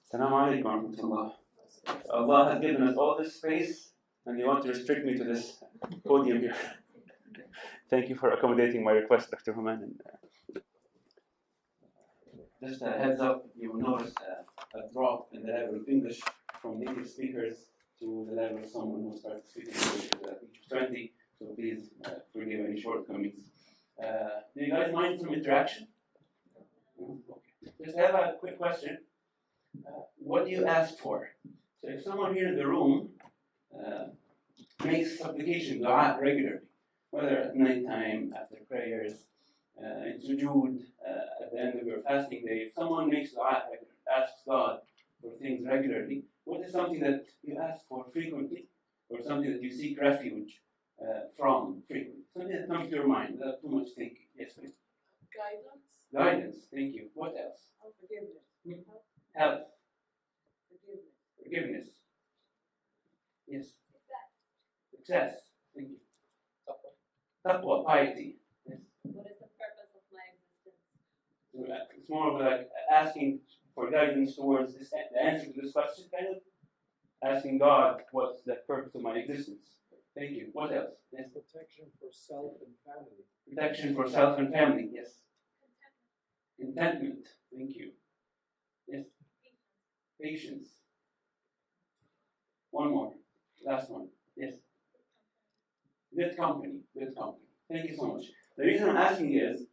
Assalamu alaikum wa rahmatullah. Allah has given us all this space and you want to restrict me to this podium here. Thank you for accommodating my request, Dr. Human. Just a heads up, you will notice a drop in the level of English from native speakers to the level of someone who starts speaking English at the age of 20, so please forgive any shortcomings. Do you guys mind some interaction? Okay. Just have a quick question. What do you ask for? So if someone here in the room makes supplication, dua regularly, whether at night time, after prayers, in sujood, at the end of your fasting day, if someone makes dua, asks God for things regularly, what is something that you ask for frequently, or something that you seek refuge from frequently? Something that comes to your mind without too much thinking. Yes, please. Guidance. Guidance, thank you. What else? Forgiveness. Health. Forgiveness. Forgiveness. Yes. Success. Thank you. Taqwa, piety. Yes. What is the purpose of my existence? It's more of like asking for guidance towards this, the answer to this question, kind of asking God, what's the purpose of my existence? Thank you. What else? Yes. Protection for self and family. Protection for self and family. Yes. Contentment. Thank you. Yes. Patience. One more. Last one. Yes. Good company. Good company. Thank you so much. The reason I'm asking is,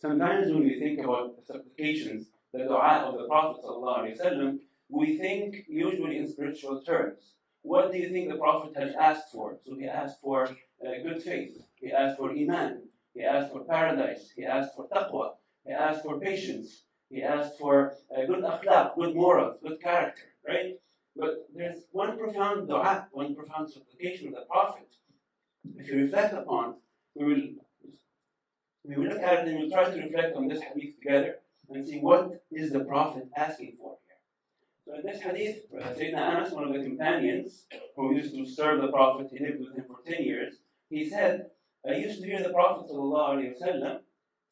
sometimes when we think about the supplications, the dua of the Prophet ﷺ, we think usually in spiritual terms. What do you think the Prophet has asked for? So he asked for good faith. He asked for iman. He asked for paradise. He asked for taqwa. He asked for patience. He asked for good akhlaq, good morals, good character, right? But there's one profound dua, one profound supplication of the Prophet. If you reflect upon, we will look at it and we'll try to reflect on this hadith together and see what is the Prophet asking for here. So in this hadith, Sayyidina Anas, one of the companions who used to serve the Prophet, he lived with him for 10 years, he said, I used to hear the Prophet ﷺ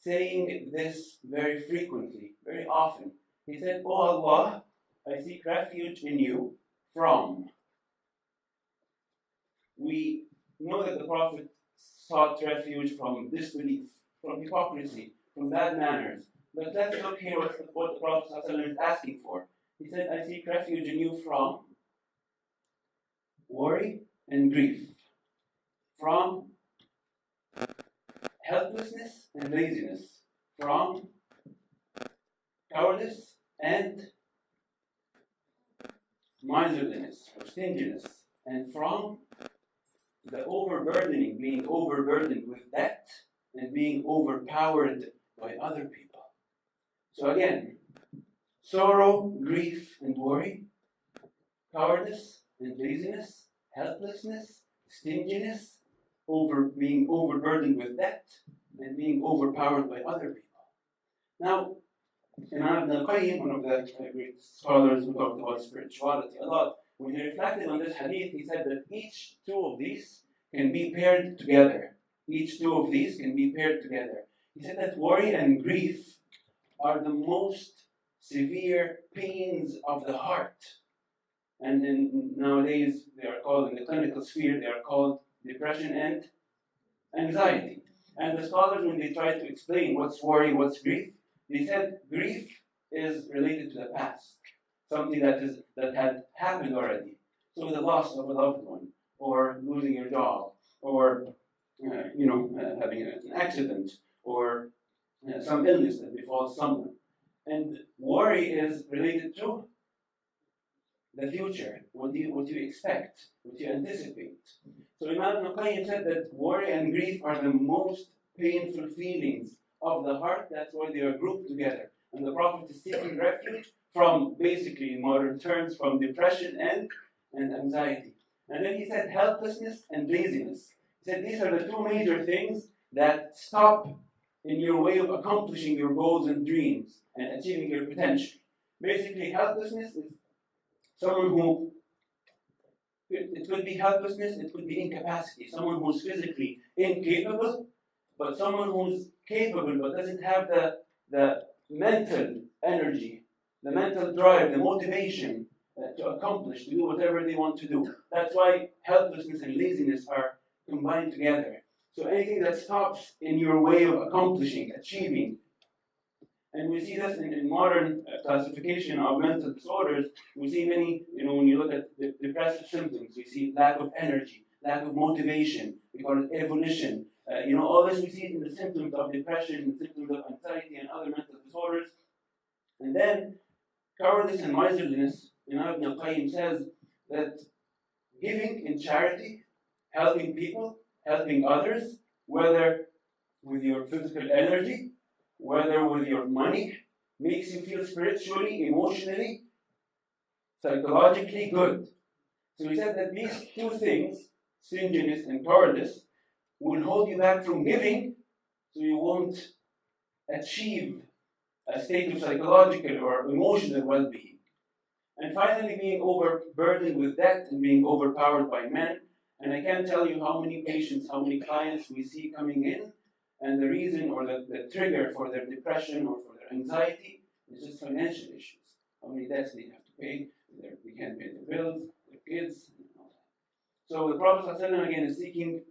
saying this very frequently, very often. He said, "O Allah, I seek refuge in you from." We know that the Prophet sought refuge from disbelief, from hypocrisy, from bad manners. But let's look here what the Prophet ﷺ is asking for. He said, I seek refuge in you from worry and grief, from helplessness and laziness, from cowardice and miserliness or stinginess, and from the overburdening, being overburdened with debt and being overpowered by other people. So again, sorrow, grief, and worry, cowardice and laziness, helplessness, stinginess, being overburdened with debt, and being overpowered by other people. Now, Imam Ibn al-Qayyim, one of the great scholars who talked about spirituality a lot, when he reflected on this hadith, he said that each two of these can be paired together. Each two of these can be paired together. He said that worry and grief are the most severe pains of the heart. And then nowadays, they are called, in the clinical sphere, they are called depression and anxiety. And the scholars, when they tried to explain what's worry, what's grief, they said grief is related to the past, something that had happened already. So the loss of a loved one, or losing your job, or having an accident, or some illness that befalls someone. And worry is related to the future. What do you expect? What do you anticipate? So Imam Ibn Qayyim said that worry and grief are the most painful feelings of the heart. That's why they are grouped together. And the Prophet is seeking refuge from, basically in modern terms, from depression and anxiety. And then he said helplessness and laziness. He said these are the two major things that stop in your way of accomplishing your goals and dreams and achieving your potential. Basically, helplessness is someone who, it could be helplessness, it could be incapacity, someone who's physically incapable, but someone who's capable but doesn't have the mental energy, the mental drive, the motivation to accomplish, to do whatever they want to do. That's why helplessness and laziness are combined together. So anything that stops in your way of accomplishing, achieving, and we see this in modern classification of mental disorders. We see many, when you look at the depressive symptoms, we see lack of energy, lack of motivation, we call it evolution. All this we see in the symptoms of depression, the symptoms of anxiety, and other mental disorders. And then cowardice and miserliness, Ibn al-Qayyim says that giving in charity, helping people, helping others, whether with your physical energy, whether with your money, makes you feel spiritually, emotionally, psychologically good. So he said that these two things, stinginess and cowardice, will hold you back from giving, so you won't achieve a state of psychological or emotional well-being. And finally, being overburdened with debt and being overpowered by men. And I can't tell you how many patients, how many clients we see coming in, and the reason or the trigger for their depression or for their anxiety is just financial issues. How many debts they have to pay, they can't pay their bills, their kids, and all that. So the Prophet ﷺ again is seeking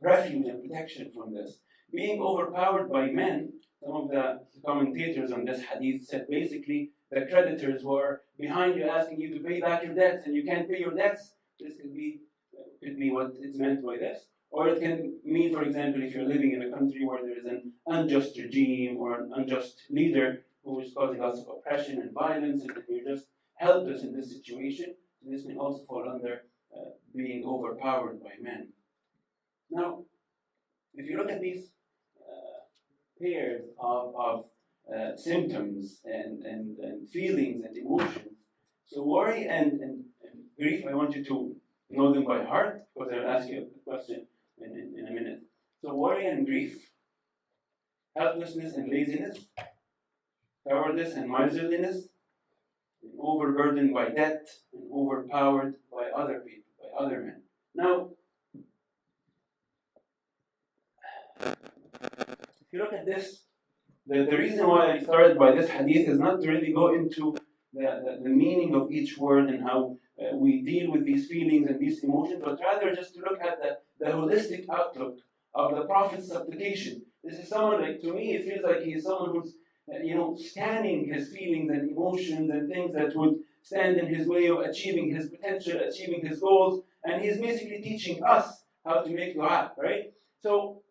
refuge and protection from this. Being overpowered by men, some of the commentators on this hadith said basically the creditors who are behind you asking you to pay back your debts and you can't pay your debts. This could be what it's meant by this. Or it can mean, for example, if you're living in a country where there is an unjust regime or an unjust leader who is causing lots of oppression and violence, and you're just helpless in this situation, this can also fall under being overpowered by men. Now, if you look at these pairs of symptoms and feelings and emotions, so worry and grief, I want you to know them by heart, because I'll ask you a question in a minute. So worry and grief, helplessness and laziness, cowardice and miserliness, and overburdened by debt and overpowered by other people, by other men. Now, if you look at this, the reason why I started by this hadith is not to really go into the meaning of each word and how we deal with these feelings and these emotions, but rather just to look at the holistic outlook of the Prophet's supplication. This is someone, like, to me, it feels like he's someone who's, scanning his feelings and emotions and things that would stand in his way of achieving his potential, achieving his goals, and he's basically teaching us how to make dua, right? So,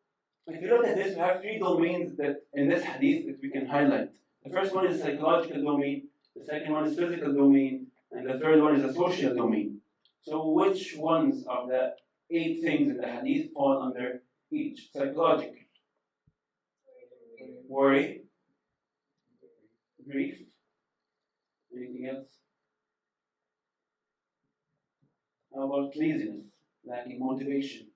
if you look at this, we have three domains that in this hadith that we can highlight. The first one is psychological domain, the second one is physical domain, and the third one is a social domain. So which ones of the 8 things in the hadith fall under each? Psychological. Worry. Grief. Anything else? How about laziness? Lacking motivation.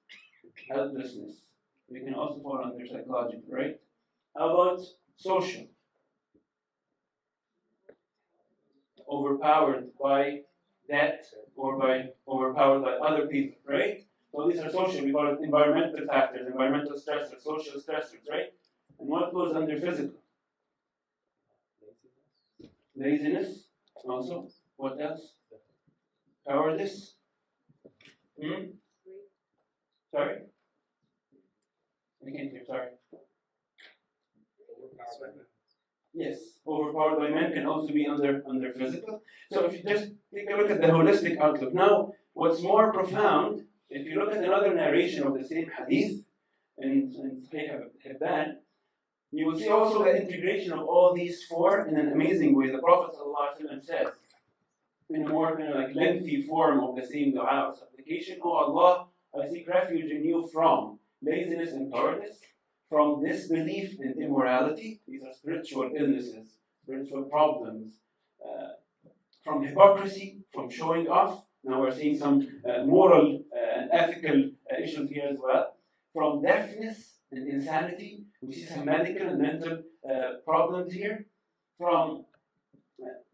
Helplessness. We can also fall under psychological, right? How about social? Overpowered by debt or overpowered by other people, right? So these are social, we call it environmental factors, environmental stressors, social stressors, right? And what goes under physical? Laziness, also. What else? Cowardice? Sorry? I can't hear, sorry. Yes, overpowered by men can also be under physical. So if you just take a look at the holistic outlook. Now, what's more profound, if you look at another narration of the same hadith in Sahih Hibban, you will see also the integration of all these 4 in an amazing way. The Prophet ﷺ says, in a more lengthy form of the same dua or supplication, "Oh Allah, I seek refuge in you from laziness and cowardice, from disbelief and immorality," these are spiritual illnesses, spiritual problems, from hypocrisy, from showing off. Now we're seeing some moral and ethical issues here as well, from deafness and insanity. We see some medical and mental problems here, from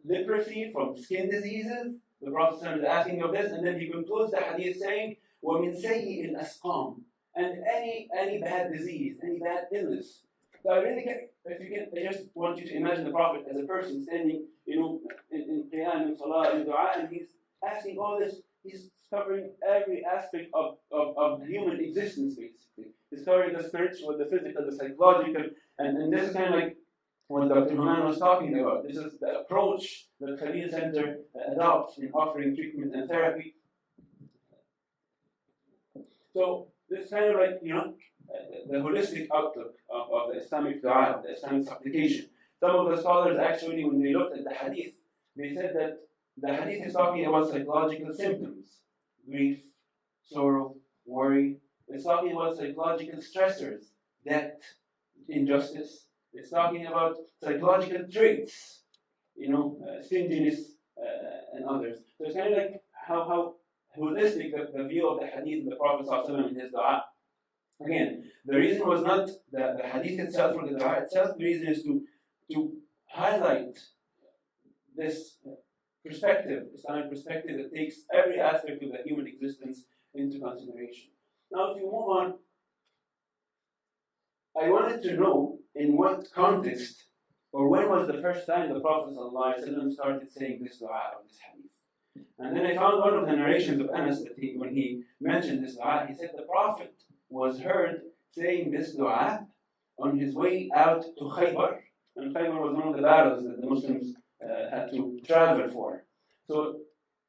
leprosy, from skin diseases. The Prophet is asking of this, and then he concludes the hadith saying, وَمِن سَيِّئِ الْأَسْقَامِ, and any bad disease, any bad illness. So I really can, if you can, I just want you to imagine the Prophet as a person standing, in Qiyam and Salah and Dua, and he's asking all this. He's covering every aspect of human existence, basically. He's covering the spiritual, the physical, the psychological, and this is kind of like what Dr. Human was talking about. This is the approach that Khalid Center adopts in offering treatment and therapy. So this is kind of like, the holistic outlook of the Islamic dua, of the Islamic supplication. Some of the scholars actually, when they looked at the hadith, they said that the hadith is talking about psychological symptoms, grief, sorrow, worry. It's talking about psychological stressors, death, injustice. It's talking about psychological traits, stinginess, and others. So it's kind of like how holistic the view of the hadith of the Prophet ﷺ in his dua. Again, the reason was not the hadith itself or the dua itself. The reason is to highlight this perspective, Islamic perspective that takes every aspect of the human existence into consideration. Now, if you move on, I wanted to know in what context or when was the first time the Prophet ﷺ started saying this dua or this hadith. And then I found one of the narrations of Anas that when he mentioned this dua, he said the Prophet was heard saying this dua on his way out to Khaybar. And Khaybar was one of the battles that the Muslims had to travel for. So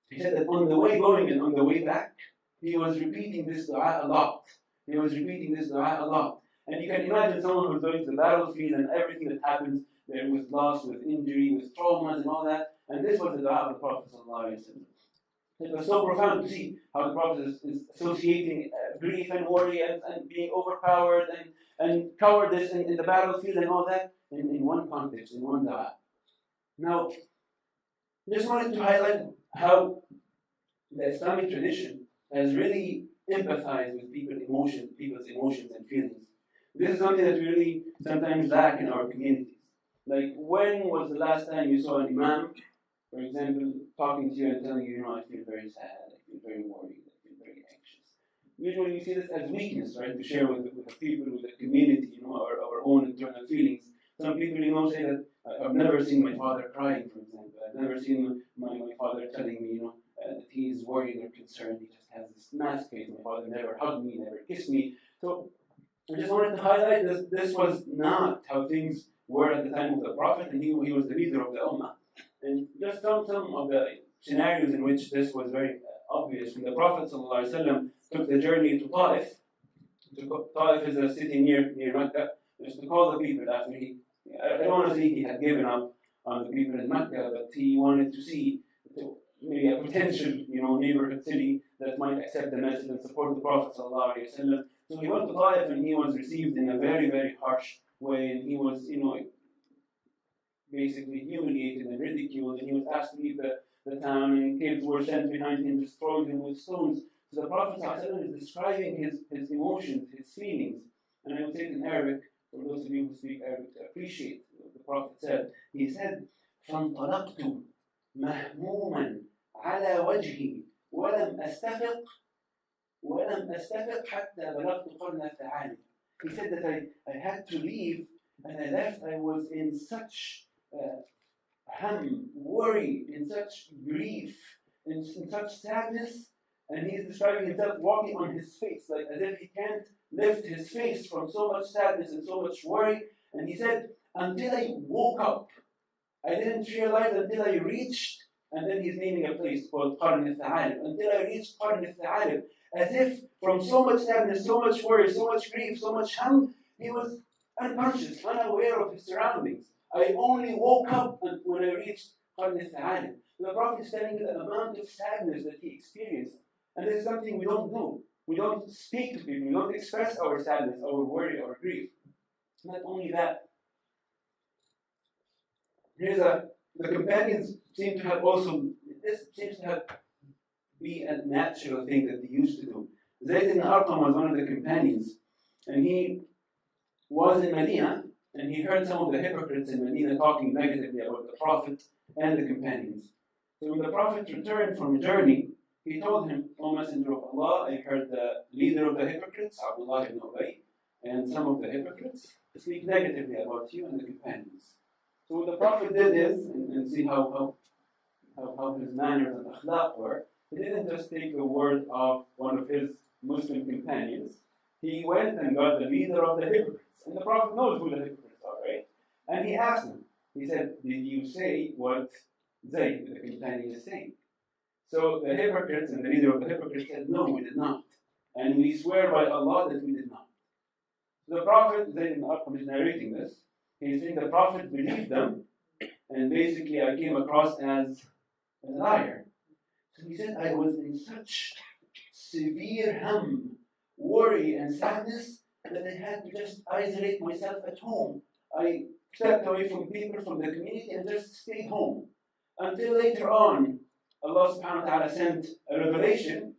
he said that on the way going and on the way back, he was repeating this dua a lot. He was repeating this dua a lot. And you can imagine someone who's going to the battlefield and everything that happens there with loss, with injury, with traumas and all that. And this was the dua of the Prophet ﷺ. It was so profound to see how the Prophet is associating grief and worry and being overpowered and cowardice in the battlefield and all that in one context, in one dua. Now, just wanted to highlight how the Islamic tradition has really empathized with people's emotions and feelings. This is something that we really sometimes lack in our communities. Like, when was the last time you saw an imam, for example, talking to you and telling you, I feel very sad, I feel very worried, I feel very anxious. Usually we see this as weakness, right? To share with the people, with the community, our own internal feelings. Some people, say that I've never seen my father crying, for example. I've never seen my father telling me, that he is worried or concerned. He just has this mask face. My father never hugged me, never kissed me. So I just wanted to highlight this was not how things were at the time of the Prophet, and he was the leader of the Ummah. And just some of the scenarios in which this was very obvious. When the Prophet ﷺ took the journey to Taif, Taif is a city near Mecca, just to call the people after I don't want to say he had given up on the people in Mecca, but he wanted to see maybe a potential, neighborhood city that might accept the message and support the Prophet ﷺ. So he went to Taif and he was received in a very, very harsh way, and he was, basically humiliated and ridiculed, and he was asked to leave the town, and kids were sent behind him, destroyed him with stones. So the Prophet ﷺ is describing his emotions, his feelings, and I will say it in Arabic, for those of you who speak Arabic to appreciate what the Prophet said. He said, فَانْطَلَقْتُ مَهْمُومًا عَلَى وَجْهِي وَلَمْ أَسْتَفِقْ حَتَّى بَلَغْتُ قَرْنَ الثَّعَالِبِ. He said that I had to leave, and I left. I was in such worry, in such grief, in such sadness, and he's describing himself walking on his face, like as if he can't lift his face from so much sadness and so much worry. And he said, until I woke up, I didn't realize until I reached, and then he's naming a place called Qarn al-Tha'alib, until I reached Qarn al-Tha'alib, as if from so much sadness, so much worry, so much grief, so much he was unconscious, unaware of his surroundings. I only woke up when I reached Qarn al-Tha'alib. The Prophet is telling you the amount of sadness that he experienced. And this is something we don't do. We don't speak to people. We don't express our sadness, our worry, our grief. Not only that, the companions seem to have this seems to have be a natural thing that they used to do. Zayd ibn Arqam was one of the companions, and he was in Medina, and he heard some of the hypocrites in Medina talking negatively about the Prophet and the companions. So when the Prophet returned from a journey, he told him, O Messenger of Allah, I heard the leader of the hypocrites, Abdullah ibn Ubay, and some of the hypocrites speak negatively about you and the companions. So what the Prophet did is, and see how his manners and akhlaq were, he didn't just take the word of one of his Muslim companions. He went and got the leader of the hypocrites. And the Prophet knows who the hypocrites are, right? And he asked him, he said, did you say what Zayd, the companion, is saying? So the hypocrites and the leader of the hypocrites said, no, we did not. And we swear by Allah that we did not. So the Prophet, Zayd ibn Arqam is narrating this. He's saying the Prophet believed them, and basically I came across as a liar. So he said, I was in such severe worry and sadness that I had to just isolate myself at home. I stepped away from people, from the community, and just stayed home. Until later on, Allah subhanahu wa ta'ala sent a revelation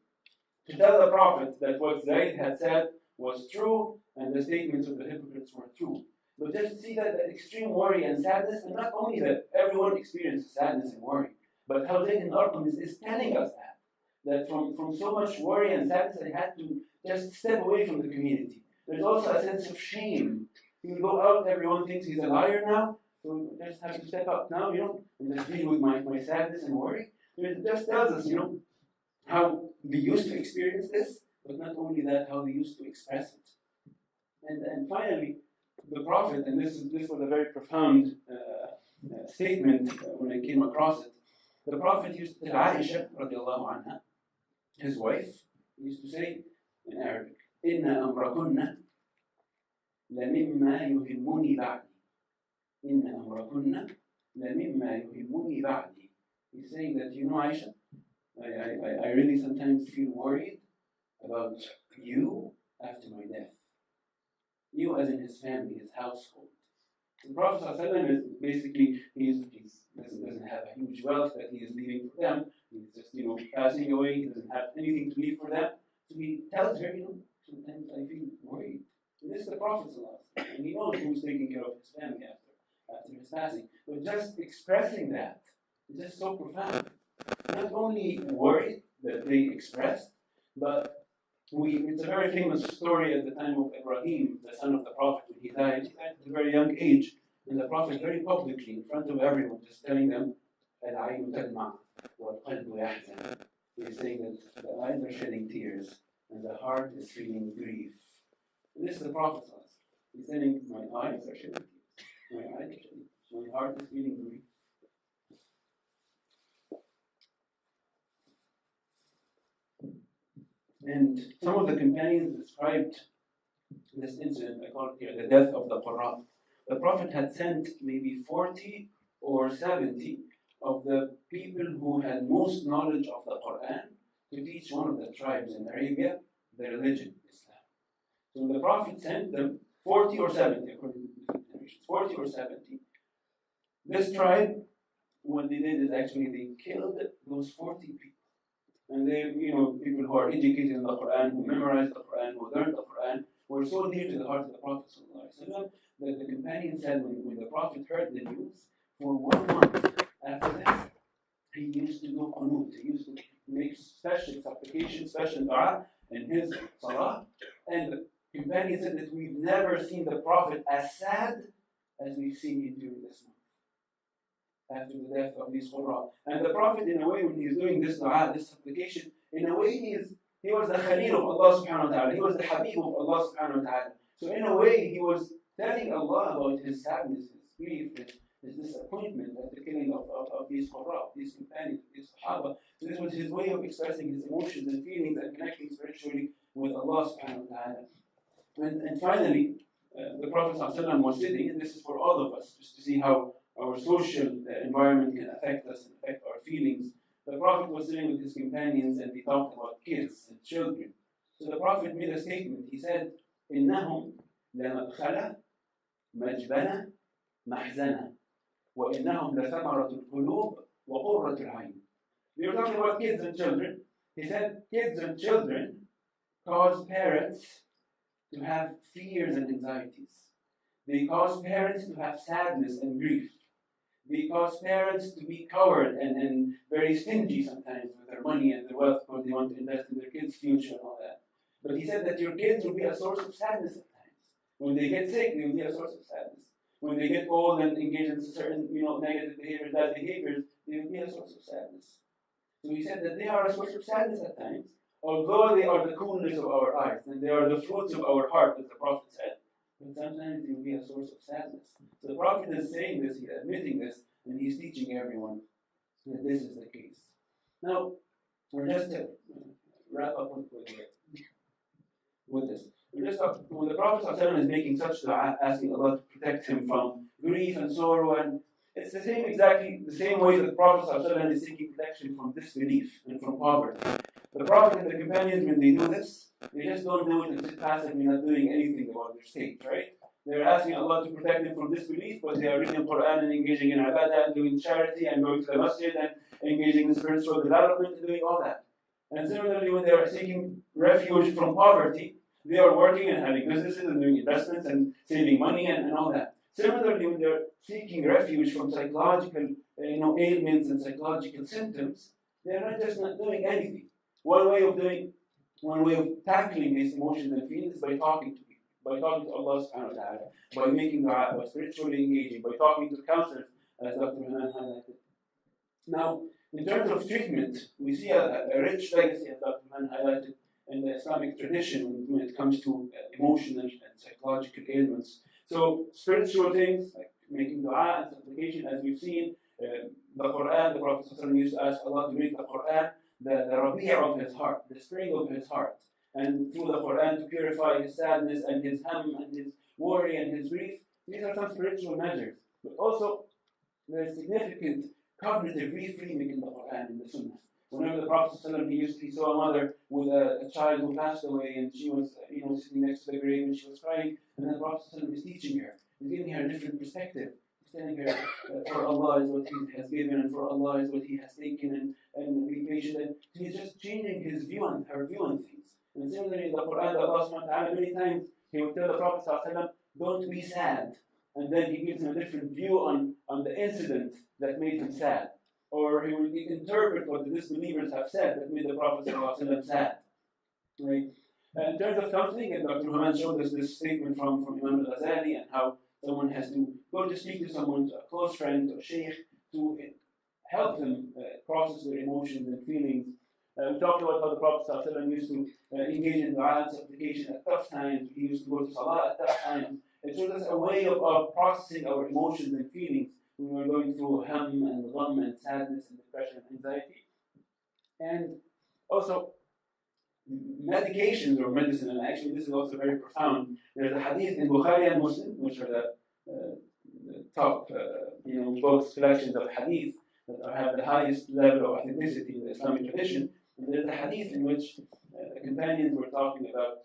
to tell the Prophet that what Zayd had said was true and the statements of the hypocrites were true. But just see that extreme worry and sadness, and not only that everyone experiences sadness and worry, but how Zayd ibn Arqam is telling us that from so much worry and sadness, I had to just step away from the community. There's also a sense of shame. He will go out, everyone thinks he's a liar now, so I just have to step up now, and just deal with my sadness and worry. So it just tells us, how they used to experience this, but not only that, how they used to express it. And finally, the Prophet, and this was a very profound statement when I came across it. The Prophet used to tell Aisha, radiallahu anha, his wife, he used to say in Arabic, "Inna amrakunna lamimma yuhimmuni ba'di." Inna amrakunna lamimma yuhimmuni ba'di. He's saying that, Aisha, I really sometimes feel worried about you after my death. You as in his family, his household. The Prophet ﷺ is basically, he doesn't have a huge wealth that he is leaving for them. He's just, passing away. He doesn't have anything to leave for them. So he tells her, sometimes I feel worried. And this is the Prophet ﷺ, and he knows who's taking care of his family after his passing. But just expressing that is just so profound. Not only worried that they expressed, but it's a very famous story at the time of Ibrahim, the son of the Prophet, when he died at a very young age, and the Prophet very publicly, in front of everyone, just telling them, "Al-'aynu tadma' wal-qalbu yahzan." He's saying that the eyes are shedding tears, and the heart is feeling grief. And this is the Prophet. He's saying, my eyes are shedding tears, my heart is feeling grief. And some of the companions described this incident, I call it here the death of the Qur'an. The Prophet had sent maybe 40 or 70 of the people who had most knowledge of the Qur'an to teach one of the tribes in Arabia the religion, Islam. So the Prophet sent them 40 or 70, according to the narrations, 40 or 70. This tribe, what they did is actually they killed those 40 people. And they, people who are educated in the Quran, who memorized the Quran, who learned the Quran, were so dear to the heart of the Prophet ﷺ that the companion said when the Prophet heard the news, for 1 month after that, he used to do qunut. He used to make special supplications, special dua in his salah. And the companion said that we've never seen the Prophet as sad as we've seen him during this month, after the death of these Qurra. And the Prophet, in a way, when he's doing this dua, this supplication, in a way he was the Khalid of Allah subhanahu wa ta'ala. He was the Habib of Allah subhanahu wa ta'ala. So in a way, he was telling Allah about his sadness, his grief, his disappointment at the killing of these Qurra, these companions, these Sahaba. So this was his way of expressing his emotions and feelings and connecting spiritually with Allah subhanahu wa ta'ala. And finally, the Prophet ﷺ was sitting, and this is for all of us, just to see how our social environment can affect us and affect our feelings. The Prophet was sitting with his companions and they talked about kids and children. So the Prophet made a statement. He said, إِنَّهُمْ لَمَدْخَلَ مَجْبَنَ مَحْزَنَ وَإِنَّهُمْ لَثَمَرَةُ الْقُلُوبِ وَقُرَّةُ الْعَيْنِ. We were talking about kids and children. He said, kids and children cause parents to have fears and anxieties. They cause parents to have sadness and grief. They cause parents to be coward and very stingy sometimes with their money and their wealth because they want to invest in their kids' future and all that. But he said that your kids will be a source of sadness at times. When they get sick, they will be a source of sadness. When they get old and engage in certain, negative behaviors, bad behaviors, they will be a source of sadness. So he said that they are a source of sadness at times, although they are the coolness of our eyes, and they are the fruits of our heart, as the Prophet said. But sometimes they will be a source of sadness. So the Prophet is saying this, he's admitting this, and he's teaching everyone that this is the case. Now, we're just to wrap up with this. When the Prophet ﷺ is making such dua, asking Allah to protect him from grief and sorrow, and it's exactly the same way that the Prophet ﷺ is seeking protection from disbelief and from poverty. The Prophet and the companions, when they do this, they just don't do it and sit passively, not doing anything about their state, right? They're asking Allah to protect them from disbelief, but they are reading Quran and engaging in ibadah and doing charity and going to the masjid and engaging in spiritual development and doing all that. And similarly, when they are seeking refuge from poverty, they are working and having businesses and doing investments and saving money and all that. Similarly, when they're seeking refuge from psychological ailments and psychological symptoms, they're not doing anything. One way of tackling these emotions and feelings is by talking to people, by talking to Allah subhanahu wa ta'ala, by making dua, by spiritually engaging, by talking to counselors, as Dr. Hanan highlighted. Now, in terms of treatment, we see a rich legacy, as Dr. Hanan highlighted, in the Islamic tradition when it comes to emotional and psychological ailments. So spiritual things like making dua and supplication, as we've seen, the Quran, the Prophet ﷺ used to ask Allah to make the Quran the rabi' of his heart, the spring of his heart, and through the Quran to purify his sadness and his ham and his worry and his grief. These are some spiritual measures, but also there's significant cognitive reframing in the Quran, in the Sunnah. Whenever the Prophet ﷺ, he saw a mother with a child who passed away, and she was, sitting next to the grave, and she was crying, and then the Prophet ﷺ is teaching her, he's giving her a different perspective. He's telling her, for Allah is what He has given, and for Allah is what He has taken, and be patient. And he's just changing his view on her view on things. And similarly, in the Quran, Allah subhanahu wa ta'ala, many times He would tell the Prophet ﷺ, don't be sad, and then He gives him a different view on the incident that made him sad. Or he will interpret what the disbelievers have said that made the Prophet ﷺ sad. Right? In terms of counseling, and Dr. Hanan showed us this statement from Imam al-Ghazali, and how someone has to go to speak to someone, to a close friend, to a sheikh, to help them process their emotions and feelings. We talked about how the Prophet ﷺ used to engage in dua and supplication at tough times. He used to go to salah at tough times. It shows us a way of processing our emotions and feelings when we're going through ham and gham and sadness and depression and anxiety. And also, medications or medicine, and actually this is also very profound. There's a hadith in Bukhari and Muslim, which are the top books, collections of hadith that have the highest level of authenticity in the Islamic tradition. And there's a hadith in which the companions were talking about,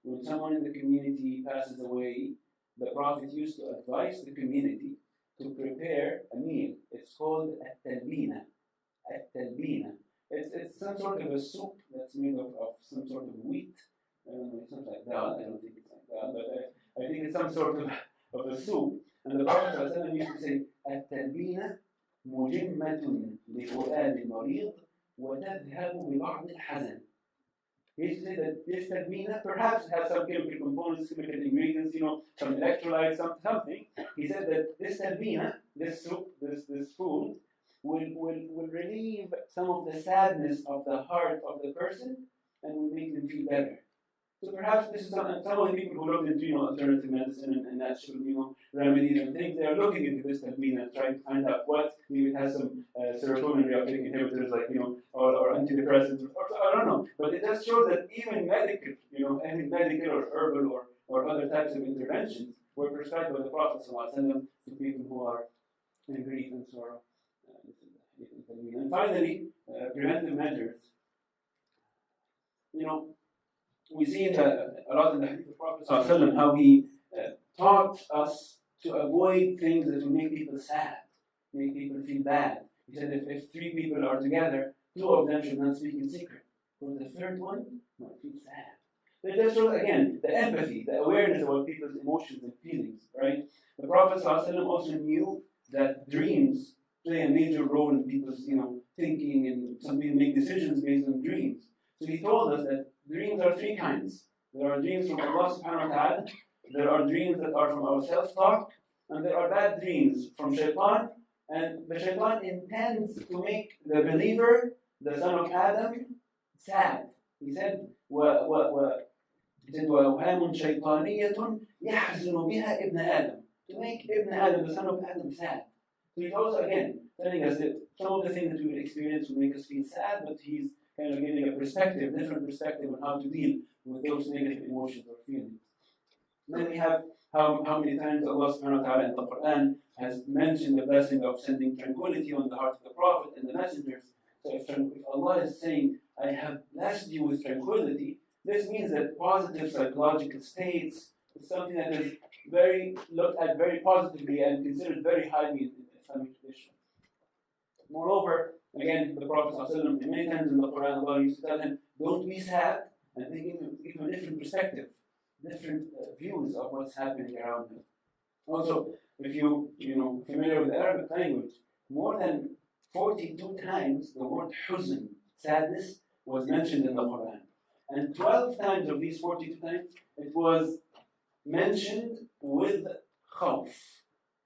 when someone in the community passes away, the Prophet used to advise the community to prepare a meal. It's called at-talbina. At-talbina. It's some sort of a soup that's made of some sort of wheat. I don't know, it's not like that. I don't think it's like that, but I think it's some sort of a soup. And the Prophet ﷺ used to say, at-talbina mujimmatun lifu'ad al-marid wa tadhhabu bi ba'd al-hazan. He used to say that this talbina perhaps has some chemical components, chemical ingredients, some electrolytes, something. He said that this talbina, this soup, this food, will relieve some of the sadness of the heart of the person and will make them feel better. So perhaps this is some of the people who looked into alternative medicine and natural remedies and things. They are looking into this talbina, trying to find out what. Maybe it has some serotonin reuptake inhibitors, like or antidepressants, or I don't know. But it just shows that even medical, any medical or herbal or other types of interventions were prescribed by the Prophet ﷺ to people who are in grief and sorrow. And finally, preventive measures. We see a lot in the hadith of the Prophet ﷺ how he taught us to avoid things that will make people sad, make people feel bad. He said if three people are together, two of them should not speak in secret. For the third one might feel sad. That just shows, again, the empathy, the awareness about people's emotions and feelings, right? The Prophet ﷺ also knew that dreams play a major role in people's, thinking, and some people make decisions based on dreams. So he told us that dreams are three kinds. There are dreams from Allah subhanahu wa ta'ala, there are dreams that are from our self-talk, and there are bad dreams from shaitan, and the shaitan intends to make the believer, the son of Adam, sad. He said, وَأَوْهَامٌ شَيْطَانِيَّةٌ يَحْزُنُ بِهَا ابْنَ آدَمَ, to make Ibn Adam, the son of Adam, sad. So he's also, again, telling us that some of the things that we will experience will make us feel sad, but he's kind of giving a perspective, different perspective on how to deal with those negative emotions or feelings. Then we have how many times Allah subhanahu wa ta'ala in the Quran has mentioned the blessing of sending tranquility on the heart of the Prophet and the messengers. So if Allah is saying, I have blessed you with tranquility, this means that positive psychological states is something that is looked at very positively and considered very highly in the Islamic tradition. Moreover, again, the Prophet ﷺ, many times in the Quran, Allah used to tell him, don't be sad, and they give him a different perspective, different views of what's happening around him. Also, if you familiar with the Arabic language, more than 42 times the word huzn, sadness, was mentioned in the Quran. And 12 times of these 42 times, it was mentioned with khawf,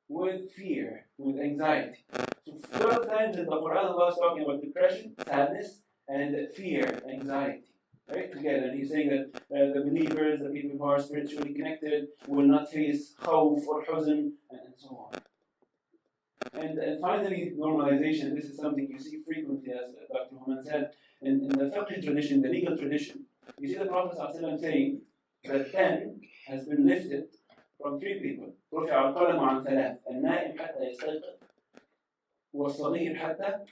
with fear, with anxiety. So 12 times in the Quran, Allah is talking about depression, sadness, and fear, anxiety, right, together. And He's saying that the believers, the people who are spiritually connected, will not face khawf or huzn, and so on. And finally, normalization. This is something you see frequently, as Dr. Muhammad said, in the fiqh tradition, the legal tradition. You see the Prophet ﷺ saying that pen has been lifted from three people. رفع القلم عن ثلاث النائم حتى يستيقظ والصغير حتى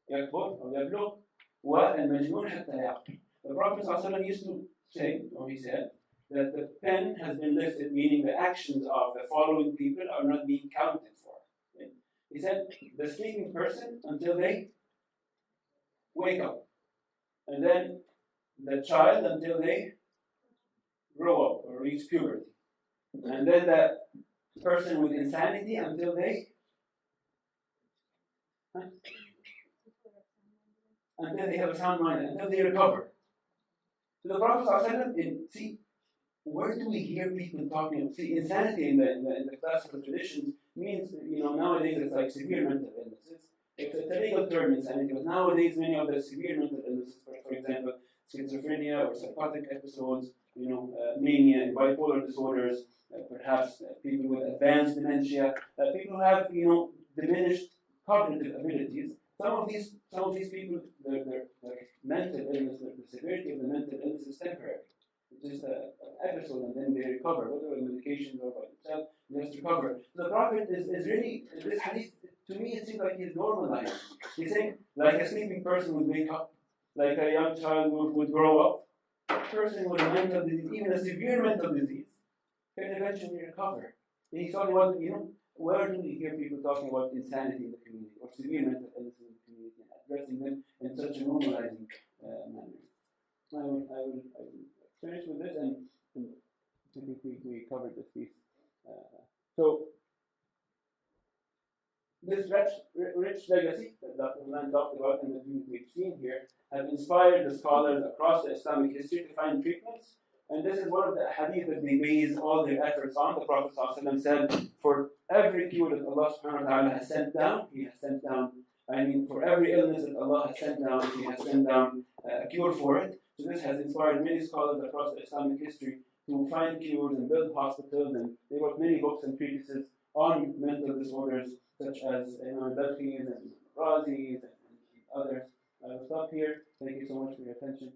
يكبر أو يبلغ والمجنون حتى يعقل. The Prophet ﷺ used to say, or he said, that the pen has been lifted, meaning the actions of the following people are not being counted for. Okay? He said, the sleeping person until they wake up, and then the child until they grow up or reach puberty, and then the person with insanity until they have a sound mind, until they recover. So the Prophet ﷺ, see, where do we hear people talking? See, insanity in the classical traditions means, nowadays it's like severe mental illnesses. It's a legal term, insanity, but nowadays many of the severe mental illnesses, for example, schizophrenia or psychotic episodes, mania, bipolar disorders, perhaps people with advanced dementia, people who have, diminished cognitive abilities. Some of these people, their mental illness, the severity of the mental illness is temporary. It's just an episode, and then they recover, whether with medications or by themselves, they just recover. So the Prophet is really, this hadith, to me, it seems like he's normalizing. He's saying, like a sleeping person would wake up, like a young child would grow up, a person with a mental disease, even a severe mental disease, can eventually recover. And he's talking about, where do we hear people talking about insanity in the community or severe mental illness in the community and addressing them in such a normalizing manner? I will finish with this, and I think we covered this piece. So, this rich legacy that Dr. Mann talked about and that we've seen here have inspired the scholars across the Islamic history to find treatments. And this is one of the hadith that they base all their efforts on. The Prophet ﷺ said, for every cure that Allah subhanahu wa ta'ala has sent down, He has sent down, for every illness that Allah has sent down, He has sent down a cure for it. So this has inspired many scholars across the Islamic history to find cures and build hospitals, and they wrote many books and treatises on mental disorders, such as Balkhi's and Razi's and others. I will stop here. Thank you so much for your attention.